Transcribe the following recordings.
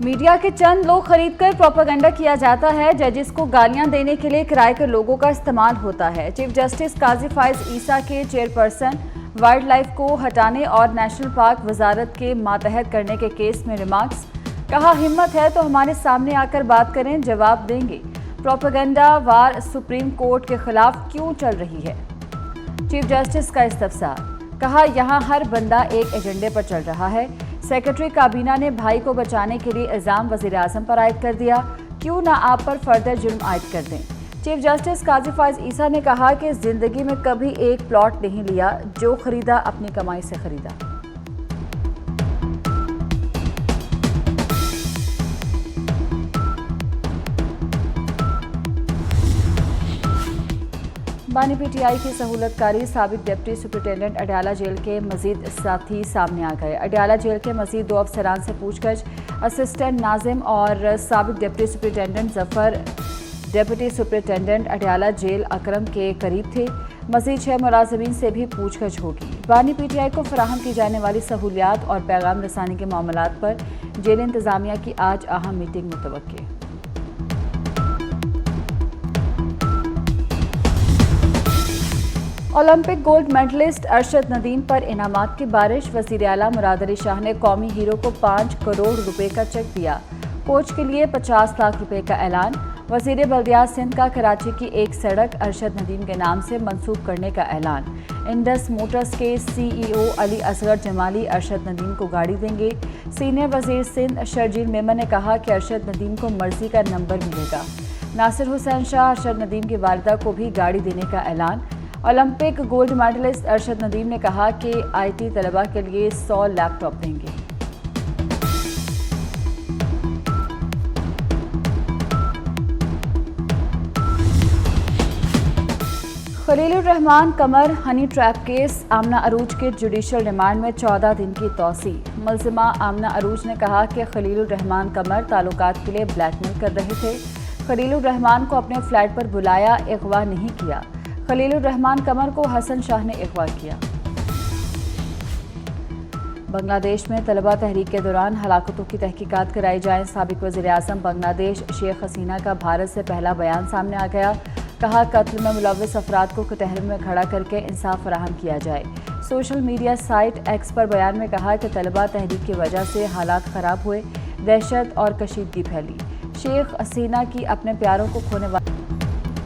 Media के चंद लोग खरीदकर प्रोपेगेंडा किया जाता है। जजेस को गालियां देने के लिए किराए के लोगों का इस्तेमाल होता है। चीफ जस्टिस काजी फाइज ईसा के चेयरपर्सन वाइल्ड लाइफ को हटाने और नेशनल पार्क वजारत के मातहत करने के केस में रिमार्क्स। कहा, हिम्मत है तो हमारे सामने आकर बात करें, जवाब देंगे। प्रोपेगेंडा वार सुप्रीम कोर्ट के खिलाफ क्यों चल रही है? चीफ जस्टिस का इस्तफसार। कहा, यहाँ हर बंदा एक एजेंडे पर चल रहा है। सेक्रेटरी काबीना ने भाई को बचाने के लिए इल्जाम वजीर आजम पर आयद कर दिया, क्यों ना आप पर फर्दर जुर्म आयद कर दें। चीफ जस्टिस काजी फाइज ईसा ने कहा कि जिंदगी में कभी एक प्लॉट नहीं लिया, जो खरीदा अपनी कमाई से खरीदा। बानी पीटीआई की सहूलतकारी साबिक डिप्टी सुपरिटेंडेंट अडयाला जेल के मजीद साथी सामने आ गए। अडयाला जेल के मजीद 2 अफसरान से पूछताछ। असिस्टेंट नाजिम और साबिक deputy superintendent Zafar deputy superintendent Adiala jail Akram के करीब थे। मजीद 6 मुलाजमीन से भी पूछताछ होगी। बानी पीटीआई को फराहम की जाने वाली सहूलियात और पैगाम रसानी के मामलात पर जेल इंतजामिया की आज अहम मीटिंग मुतवक्की। Olympic gold medallist Arshad Nadeem पर इनामात की बारिश। वज़ीर आला मुराद अली शाह ने कौमी हीरो को 5 करोड़ रुपए का चेक दिया। कोच के लिए 50 लाख रुपए का ऐलान। वज़ीर बल्दियात सिंध का कराची की एक सड़क अरशद नदीम के नाम से मंसूब करने का ऐलान। इंडस मोटर्स के CEO अली असगर जमाली अरशद नदीम को गाड़ी देंगे। सीनियर वज़ीर सिंध शर्जील मेमन ने कहा कि अरशद नदीम को मर्जी का नंबर मिलेगा। नासिर हुसैन शाह अरशद नदीम की वालिदा को भी गाड़ी देने का ऐलान। Olympic gold medallist Arshad Nadeem ने कहा कि IT तलबा के लिए 100 लैपटॉप देंगे। खलीलुर रहमान कमर हनी ट्रैप केस। आमना अरूज के जुडिशल रिमांड में 14 दिन की तौसी। मुल्जिमा आमना अरूज ने कहा कि खलीलुर रहमान कमर ताल्लुकात के लिए ब्लैकमेल कर रहे थे। खलीलुर रहमान को अपने फ्लैट पर बुलाया, अगवा नहीं किया। खलीलुर रहमान कमर को हसन शाह ने अगवा किया। बांग्लादेश में तलबा तहरीक के दौरान हलाकतों की तहकीकात कराई जाए। साबिक वज़ीर आज़म बांग्लादेश शेख हसीना का भारत से पहला बयान सामने आ गया। कहा, कत्ल में मुलव्वस अफराद को कटहरे में खड़ा करके इंसाफ फराहम किया जाए। सोशल मीडिया साइट एक्स पर बयान में कहा कि तलबा तहरीक की वजह से हालात ख़राब हुए, दहशत और कशीदगी फैली। शेख हसीना की अपने प्यारों को खोने वाले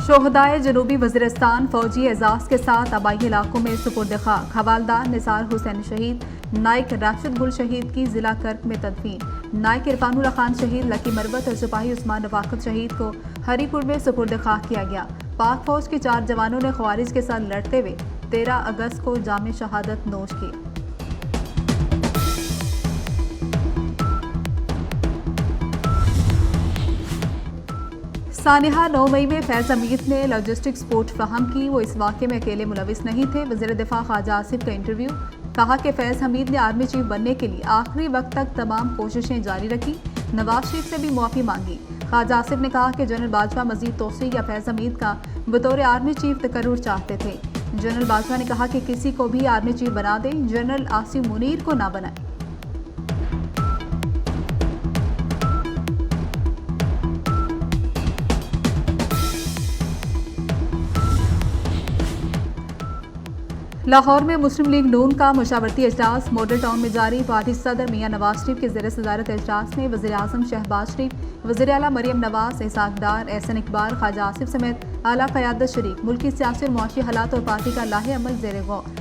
शोहदाए जनूबी वज़ीरिस्तान फौजी एजाज़ के साथ आबाई इलाकों में सुपुर्द खाक। हवालदार निसार हुसैन शहीद, नाइक राशिद गुल शहीद की जिला कर्क में तदफीन। नाइक इरफानुल्ला खान शहीद, लकी मरवत और सिपाही उस्मान रफाकत शहीद को हरीपुर में सुपुर्द खाक किया गया। पाक फौज के 4 जवानों ने ख्वारिज के साथ लड़ते हुए 13 अगस्त को जामे शहादत नोश की। सानिहा 9 मई में फैज़ हमीद ने लॉजिस्टिक सपोर्ट फराहम की। वो इस वाक़े में अकेले मुलविस नहीं थे। वज़ीर दिफा ख्वाजा आसिफ का इंटरव्यू। कहा कि फैज़ हमीद ने आर्मी चीफ बनने के लिए आखिरी वक्त तक तमाम कोशिशें जारी रखी। नवाज शरीफ से भी मुआफ़ी मांगी। ख्वाजा आसिफ ने कहा कि जनरल बाजवा मजीद तोसी या फैज़ हमीद का बतौर आर्मी चीफ तकर्रुर चाहते थे। जनरल बाजवा ने कहा कि किसी को भी आर्मी चीफ बना दें, जनरल आसिम मुनीर को ना बनाए। लाहौर में मुस्लिम लीग नून का मशावरती इजलास मॉडल टाउन में जारी। पार्टी सदर मियां नवाज शरीफ के ज़ेर सदारत इजलास में वज़ीर आज़म शहबाज शरीफ, वज़ीर आला मरियम नवाज, इसाक डार, एहसन इकबाल, ख्वाजा आसिफ समेत आला क़यादत शरीक। मुल्की सियासी और मुआशी हालात और पार्टी का लाहे अमल ज़ेर गौर।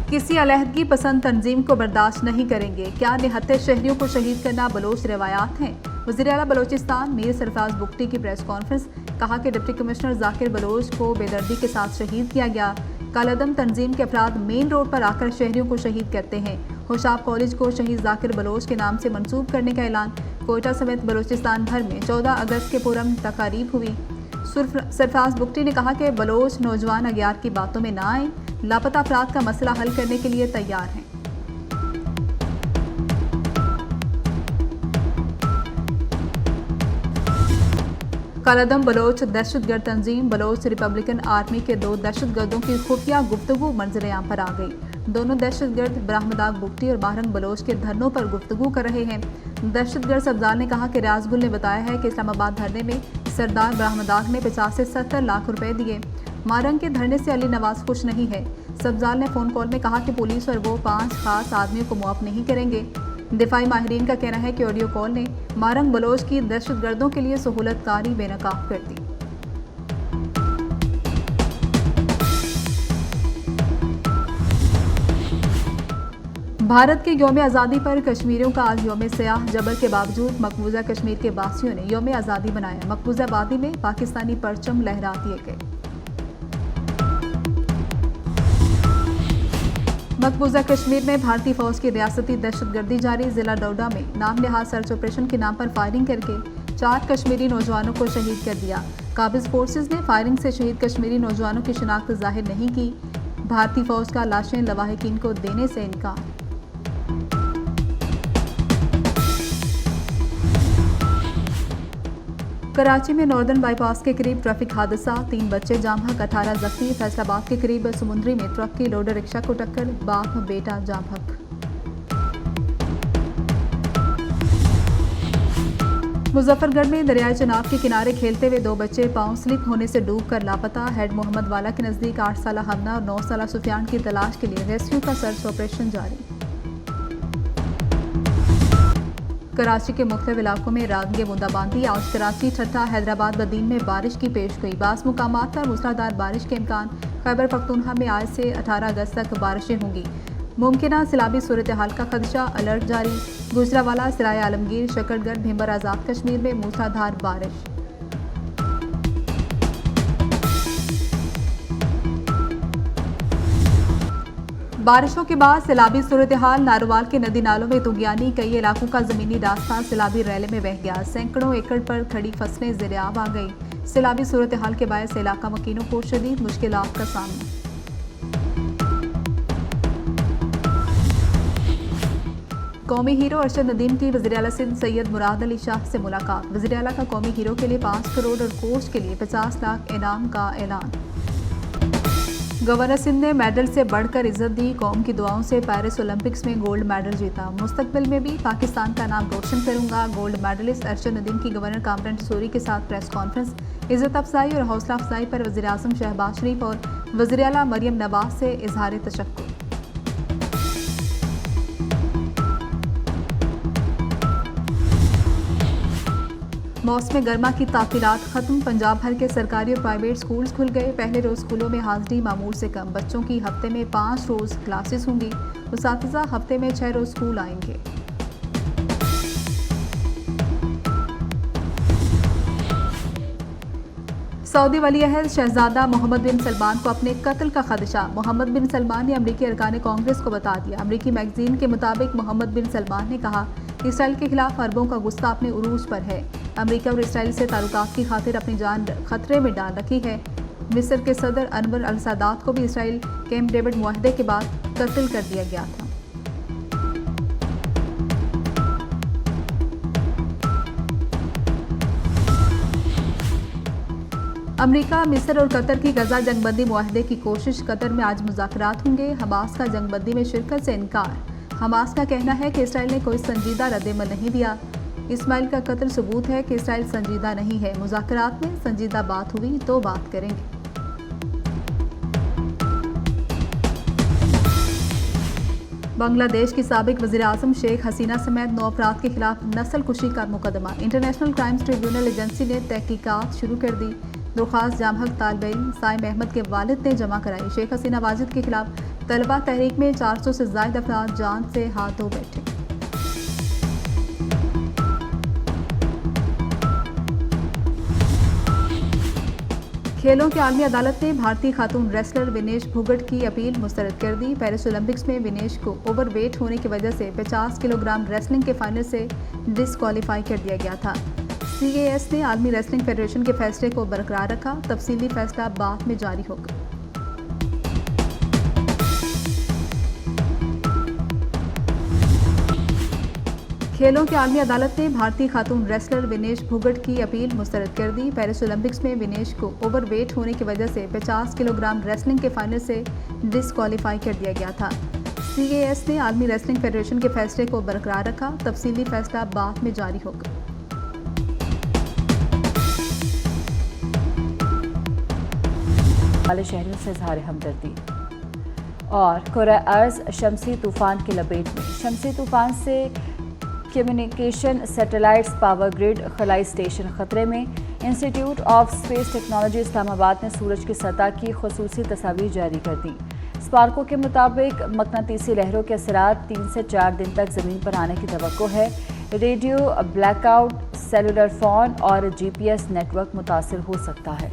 किसी अलहदगी पसंद तंजीम को बर्दाश्त नहीं करेंगे। क्या निहत्ते शहरियों को शहीद करना बलोच रवायात हैं? वज़ीर आला बलोचिस्तान मीर सरफराज बुगटी की प्रेस कॉन्फ्रेंस। कहा कि डिप्टी कमिश्नर जाकिर बलोच को बेदर्दी के साथ शहीद किया गया। कालादम तंजीम के अफराद मेन रोड पर आकर शहरियों को शहीद करते हैं। होशाब कॉलेज को शहीद जाकिर बलोच के नाम से मंसूब करने का ऐलान। कोयटा समेत बलोचिस्तान भर में 14 अगस्त के पुरम तकारीब हुई। सरफराज बुगटी ने कहा कि बलोच नौजवान अगियार की बातों में ना आए, लापता अफराद का मसला हल करने के लिए तैयार हैं। कालादम बलोच दहशतगर्द तंजीम बलोच रिपब्लिकन आर्मी के 2 दहशतगर्दों की खुफिया गुफ्तगू मंजरेआम पर आ गई। दोनों दहशतगर्द ब्राह्मदाग बुगटी और बाहरंग बलोच के धरनों पर गुफ्तगू कर रहे हैं। दहशतगर्द सब्जाल ने कहा कि राजगुल ने बताया है कि इस्लामाबाद धरने में सरदार ब्राह्मदाग ने 50 से 70 लाख रुपए दिए। मारंग के धरने से अली नवाज खुश नहीं है। सब्जाल ने फ़ोन कॉल में कहा कि पुलिस और वो 5 खास आदमियों को मुआफ नहीं करेंगे। दिफाई माहिरीन का कहना है कि ऑडियो कॉल ने मारंग बलोच की दहशतगर्दों के लिए सहूलतकारी बेनकाब कर दी। भारत के यौम आज़ादी पर कश्मीरियों का आज यौम सयाह जबर के बावजूद मकबूजा कश्मीर के वासियों ने यौम आज़ादी मनाया। मकबूजा वादी में पाकिस्तानी परचम लहरा दिए गए। मकबूजा कश्मीर में भारतीय फौज की रियासती दहशतगर्दी जारी। जिला डोडा में नाम लिहाज सर्च ऑपरेशन के नाम पर फायरिंग करके 4 कश्मीरी नौजवानों को शहीद कर दिया। काबिज फोर्सेज ने फायरिंग से शहीद कश्मीरी नौजवानों की शिनाख्त जाहिर नहीं की। भारतीय फौज का लाशें लवाहिकीन को देने से इनकार। कराची में नॉर्दर्न बाईपास के करीब ट्रैफिक हादसा, 3 बच्चे जाम हक, 18 जख्मी। फैसलाबाद के करीब समुद्री में ट्रक की लोडर रिक्शा को टक्कर, बाप बेटा जाम हक। मुजफ्फरगढ़ में दरियाए चनाब के किनारे खेलते हुए 2 बच्चे पांव स्लिप होने से डूबकर लापता। हेड मोहम्मद वाला के नजदीक 8 साला हमना और 9 साला सुफियान की तलाश के लिए रेस्क्यू का सर्च ऑपरेशन जारी। कराची के मुख्तलिफ इलाकों में रात बूंदाबांदी। आज कराची, ठट्टा, हैदराबाद, बदीन में बारिश की पेश गोई। बास मुकामात पर मूसलाधार बारिश के इम्कान। खैबर पख्तूनख्वा में आज से 18 अगस्त तक बारिशें होंगी। मुमकिना सिलाबी सूरत हाल का खदशा, अलर्ट जारी। गुजरावाला, सराय आलमगीर, शकरगढ़, भिंबर आज़ाद कश्मीर में मूसलाधार बारिश। बारिशों के बाद सैलाबी सूरत हाल। नारोवाल के नदी नालों में तुगयानी। कई इलाकों का जमीनी रास्ता सैलाबी रैले में बह गया। सैकड़ों एकड़ पर खड़ी फसलें ज़ेर-ए-आब आ गई। सैलाबी सूरत हाल के बायस इलाका मकीनों को शदीद मुश्किलात का सामना। कौमी हीरो अरशद नदीम की वज़ीर आला सिंध सैयद मुराद अली शाह से मुलाकात। वज़ीर आला का कौमी हीरो के लिए 5 करोड़ और कोच के लिए 50 लाख इनाम का ऐलान। गवर्नर सिंध ने मेडल से बढ़कर इज्जत दी। कौम की दुआओं से पेरिस ओलंपिक्स में गोल्ड मेडल जीता। मुस्तकबिल में भी पाकिस्तान का नाम रोशन करूंगा। गोल्ड मेडलिस्ट अरशद नदीम की गवर्नर कामरान सूरी के साथ प्रेस कॉन्फ्रेंस। इज्जत अफजाई और हौसला अफजाई पर वज़ीर आज़म शहबाज शरीफ और वज़ीर आला मरियम नवाज से इजहार तशक्कुर। मौसम गर्मा की तातीलात खत्म। पंजाब भर के सरकारी और प्राइवेट स्कूल्स खुल गए। पहले रोज़ स्कूलों में हाजिरी मामूल से कम। बच्चों की हफ्ते में 5 रोज़ क्लासेस होंगी। उसातिज़ा हफ्ते में 6 रोज़ स्कूल आएंगे। सऊदी वली अहद शहजादा मोहम्मद बिन सलमान को अपने कत्ल का खदशा। मोहम्मद बिन सलमान ने अमरीकी अरकान कांग्रेस को बता दिया। अमरीकी मैगजीन के मुताबिक मोहम्मद बिन सलमान ने कहा, इसराइल के खिलाफ अरबों का गुस्सा अपने उरूज पर है। अमेरिका और इसराइल से ताल्लुकात की खातिर अपनी जान खतरे में डाल रखी है। मिस्र के सदर अनवर अल सादात को भी इसराइल कैंप डेविड मुआहदे के बाद कत्ल कर दिया गया था। अमेरिका, मिस्र और कतर की गजा जंगबंदी मुआहदे की कोशिश। कतर में आज मुज़ाकरात होंगे। हमास का जंगबंदी में शिरकत से इनकार। हमास का कहना है कि इसराइल ने कोई संजीदा रद्द-ए-अमल नहीं दिया। इस्माइल का कत्ल सबूत है कि इसराइल संजीदा नहीं है। मुज़ाकरात में संजीदा बात हुई तो बात करेंगे। बांग्लादेश की साबिक वज़ीर आज़म शेख हसीना समेत 9 अफराद के खिलाफ नस्ल कुशी का मुकदमा। इंटरनेशनल क्राइम्स ट्रिब्यूनल एजेंसी ने तहकीकात शुरू कर दी। दरख्वास्त जामहक तालिब इल्म साइम अहमद के वालिद ने जमा कराई। शेख हसीना वाजिद के खिलाफ तलबा तहरीक में 400 से ज़ायद अफराद जान से हाथ धो बैठे। खेलों की आलमी अदालत ने भारतीय खातून रेसलर विनेश फोगट की अपील मुस्तरद कर दी। पेरिस ओलंपिक्स में विनेश को ओवरवेट होने की वजह से 50 किलोग्राम रेसलिंग के फाइनल से डिसक्वालीफाई कर दिया गया था। CAS ने आलमी रेसलिंग फेडरेशन के फैसले को बरकरार रखा। तफसीली फैसला बाद में जारी होगा। खेलों की आलमी अदालत ने भारतीय खातून रेसलर विनेश फोगट की अपील मुस्तरद कर दी। पेरिस ओलंपिक्स में विनेश को ओवरवेट होने की वजह से 50 किलोग्राम रेसलिंग के फाइनल से डिसक्वालीफाई कर दिया गया था। CAS ने आलमी रेसलिंग फेडरेशन के फैसले को बरकरार रखा। तफसीली फैसला बाद में जारी होगा। वाले शहरियों से इजहार हमदर्दी। और कुर्रा अर्ज शमसी तूफान की लपेट में। शमसी तूफान से कम्युनिकेशन सैटेलाइट्स, पावर ग्रिड, खलाई स्टेशन खतरे में। Institute of space technology Islamabad ने सूरज की सतह की खुसूसी तस्वीर जारी कर दी। स्पार्को के मुताबिक मकनातीसी लहरों के असरात 3 से 4 दिन तक ज़मीन पर आने की तवक्को है। रेडियो ब्लैकआउट, सेलुलर फोन और GPS नेटवर्क मुतासिर हो सकता है।